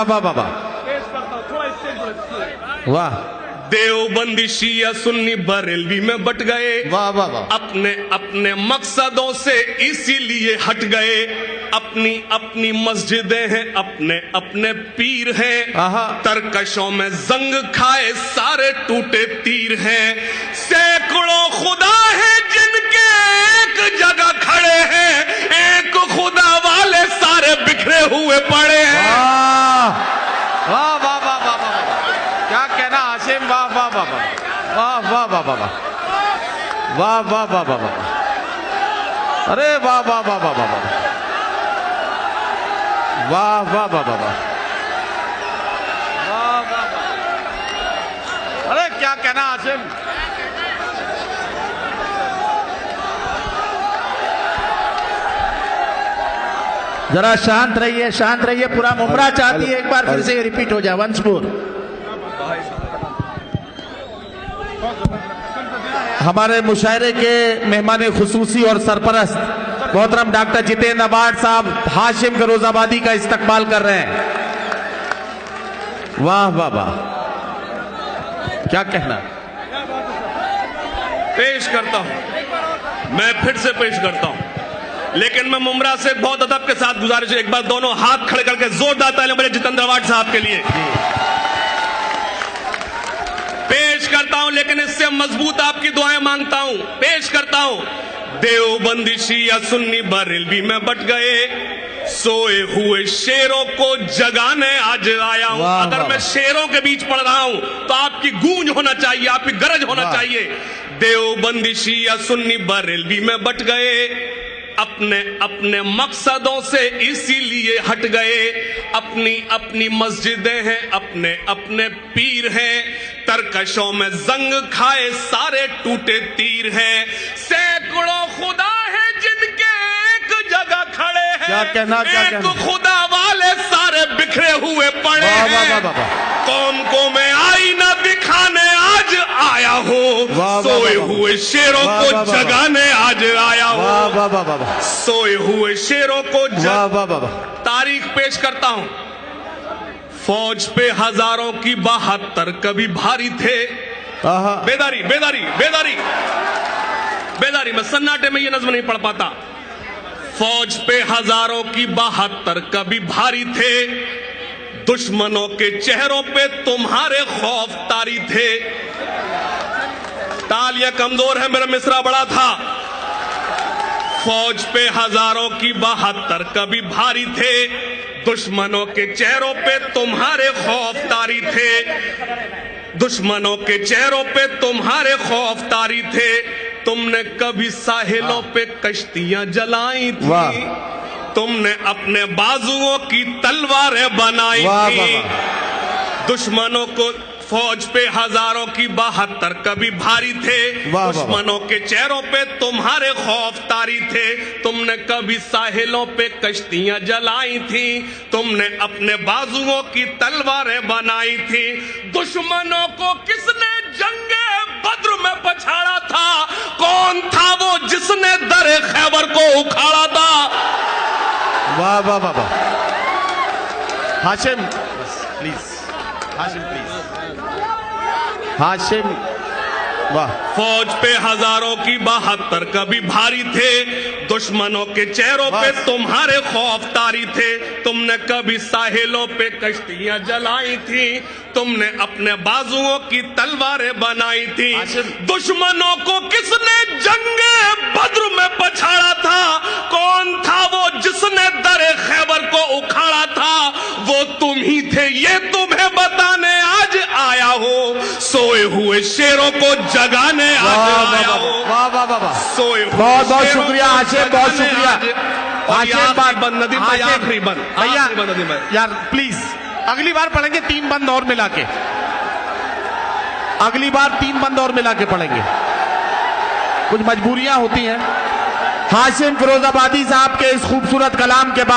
बाबा वाह। देवबंदी शिया सुन्नी बरेलवी में बट गए, वाह वाह वाह। अपने अपने मकसदों से इसीलिए हट गए। अपनी अपनी मस्जिदें हैं, अपने अपने पीर हैं। तरकशों में जंग खाए सारे टूटे तीर हैं। सैकड़ों खुदा हैं जिनके एक जगह खड़े हैं, एक खुदा वाले सारे बिखरे हुए पड़े हैं। वाह वाह वाह वाह वाह, क्या कहना हाशिम, वाह वाह वाह वाह वाह वाह वाह वाह वाह वाह वाह वाह वाह, अरे वाह वाह वाह वाह वाह वाह वाह वाह वाह वाह वाह, अरे क्या कहना हाशिम। जरा शांत रहिए, शांत रहिए। पूरा मुमरा चाहती है एक बार फिर से रिपीट हो जाए, वंस मोर। हमारे मुशायरे के मेहमान खुसूसी और सरपरस्त मोहतरम डॉक्टर जितेंद्र अवार्ड साहब हाशिम फिरोजाबादी का इस्तकबाल कर रहे हैं। वाह वाह वाह, क्या कहना। पेश करता हूं, मैं फिर से पेश करता हूं, लेकिन मैं मुमरा से बहुत अदब के साथ गुजारिश है, एक बार दोनों हाथ खड़े करके जोरदार तालियां बजाएं जितेंद्र अवार्ड साहब के लिए। पेश करता हूं, लेकिन इससे मजबूत आपकी दुआएं मांगता हूं। पेश करता हूं। देवबंदी शिया सुन्नी बरेलवी में बट गए, सोए हुए शेरों को जगाने आज आया हूं। अगर मैं शेरों के बीच पढ़ रहा हूं तो आपकी गूंज होना चाहिए, आपकी गरज होना चाहिए। देवबंदी शिया सुन्नी बरेलवी में बट गए, अपने अपने मकसदों से इसीलिए हट गए। अपनी अपनी मस्जिदें हैं, अपने अपने पीर हैं। तरकशों में जंग खाए सारे टूटे तीर हैं। सैकड़ों खुदा हैं जिनके एक जगह खड़े हैं, क्या कहना, क्या एक कहना। खुदा वाले सारे बिखरे हुए पड़े हैं। कौम को मैं आईना दिखाने आज आया हूँ, सोए हुए शेरों को जगाने आज आया हूँ। सोए हुए शेरों को तारीख पेश करता हूं। फौज पे हजारों की 72 कभी भारी थे। बेदारी बेदारी बेदारी बेदारी, मैं सन्नाटे में ये नज्म नहीं पढ़ पाता। फौज पे हजारों की 72 कभी भारी थे, दुश्मनों के चेहरों पे तुम्हारे खौफ तारी थे। तालियां कमजोर है, मेरा मिसरा बड़ा था। फौज पे हजारों की 72 कभी भारी थे, दुश्मनों के चेहरों पे तुम्हारे खौफ तारी थे। दुश्मनों के चेहरों पे तुम्हारे खौफ तारी थे। तुमने कभी साहिलों पे कश्तियां जलाई थी, तुमने अपने बाजुओं की तलवारें बनाई थी। दुश्मनों को फौज पे हजारों की 72 कभी भारी थे, दुश्मनों के चेहरों पे तुम्हारे खौफ तारी थे। तुमने कभी साहिलों पे कश्तियां जलाई थी, तुमने अपने बाजुओं की तलवारें बनाई थी। दुश्मनों को किसने जंगे बद्र में पछाड़ा था, कौन था वो जिसने दरे खैबर को उखाड़ा था। वाह वाह वाह वाह। हाशिम प्लीज, हाशिम प्लीज, हाशिम वाह। फौज पे हजारों की 72 कभी भारी थे, दुश्मनों के चेहरों पे तुम्हारे खौफ तारी थे। तुमने कभी साहिलों पे कश्तियां जलाई थी, तुमने अपने बाजुओं की तलवारें बनाई थी। दुश्मनों को किसने जंगे बद्र में पछाड़ा था, कौन था वो जिसने दरे खैबर को उखाड़ा था। वो तुम ही थे, ये तुम्हें बताने आज आया हूँ। सोए हुए शेरों को जगाने आज आया हूँ। वाह वाह वाह वाह, सोए हुए बहुत बहुत शुक्रिया हाशिम, बहुत शुक्रिया आखिरी बंद भैया यार प्लीज, अगली बार पढ़ेंगे 3 बंद और मिला के, अगली बार 3 बंद और मिला के पढ़ेंगे, कुछ मजबूरियां होती हैं। हाशिम फिरोजाबादी साहब के इस खूबसूरत कलाम के बाद